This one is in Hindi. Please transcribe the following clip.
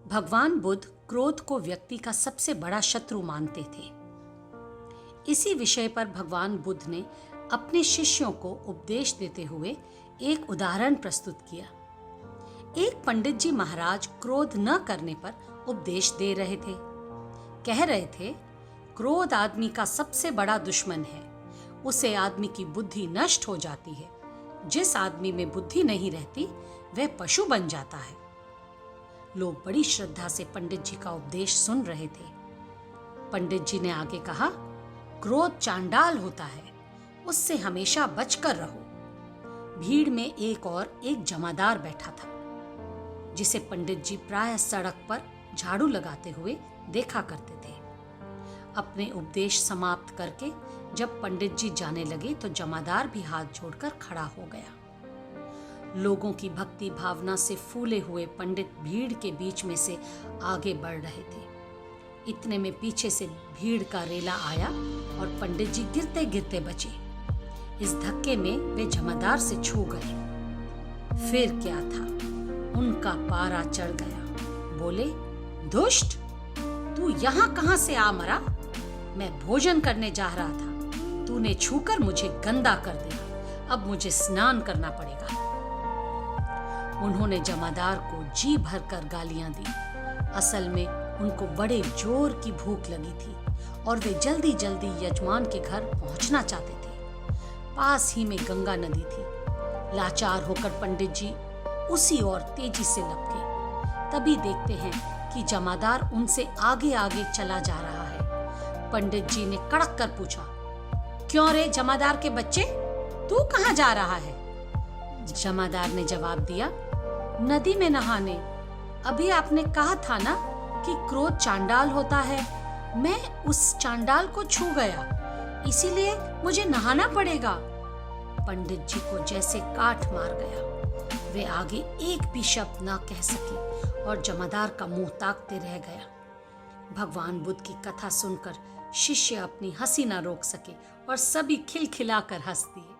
भगवान बुद्ध क्रोध को व्यक्ति का सबसे बड़ा शत्रु मानते थे। इसी विषय पर भगवान बुद्ध ने अपने शिष्यों को उपदेश देते हुए एक उदाहरण प्रस्तुत किया। एक पंडित जी महाराज क्रोध न करने पर उपदेश दे रहे थे। कह रहे थे, क्रोध आदमी का सबसे बड़ा दुश्मन है, उसे आदमी की बुद्धि नष्ट हो जाती है। जिस आदमी में बुद्धि नहीं रहती वह पशु बन जाता है। लोग बड़ी श्रद्धा से पंडित जी का उपदेश सुन रहे थे। पंडित जी ने आगे कहा, क्रोध चांडाल होता है, उससे हमेशा बचकर रहो। भीड़ में एक जमादार बैठा था, जिसे पंडित जी प्रायः सड़क पर झाड़ू लगाते हुए देखा करते थे। अपने उपदेश समाप्त करके जब पंडित जी जाने लगे तो जमादार भी हाथ जोड़कर खड़ा हो गया। लोगों की भक्ति भावना से फूले हुए पंडित भीड़ के बीच में से आगे बढ़ रहे थे। इतने में पीछे से भीड़ का रेला आया और पंडित जी गिरते गिरते बचे। इस धक्के में वे जमादार से छू गए। फिर क्या था, उनका पारा चढ़ गया। बोले, दुष्ट, तू यहाँ कहाँ से आ मरा? मैं भोजन करने जा रहा था, तूने छूकर मुझे गंदा कर दिया। अब मुझे स्नान करना पड़ेगा। उन्होंने जमादार को जी भरकर गालियां दी। असल में उनको बड़े जोर की भूख लगी थी और वे जल्दी जल्दी यजमान के घर पहुंचना चाहते थे। पास ही में गंगा नदी थी। लाचार होकर पंडित जी उसी ओर तेजी से लपके। तभी देखते हैं कि जमादार उनसे आगे आगे चला जा रहा है। पंडित जी ने कड़क कर पूछा, क्यों रे जमादार के बच्चे, तू कहाँ जा रहा है? जमादार ने जवाब दिया, नदी में नहाने। अभी आपने कहा था ना कि क्रोध चांडाल होता है। मैं उस चांडाल को छू गया, इसीलिए मुझे नहाना पड़ेगा। पंडित जी को जैसे काठ मार गया। वे आगे एक भी शब्द ना कह सके और जमादार का मुंह ताकते रह गया। भगवान बुद्ध की कथा सुनकर शिष्य अपनी हंसी ना रोक सके और सभी खिलखिलाकर हंस दिए।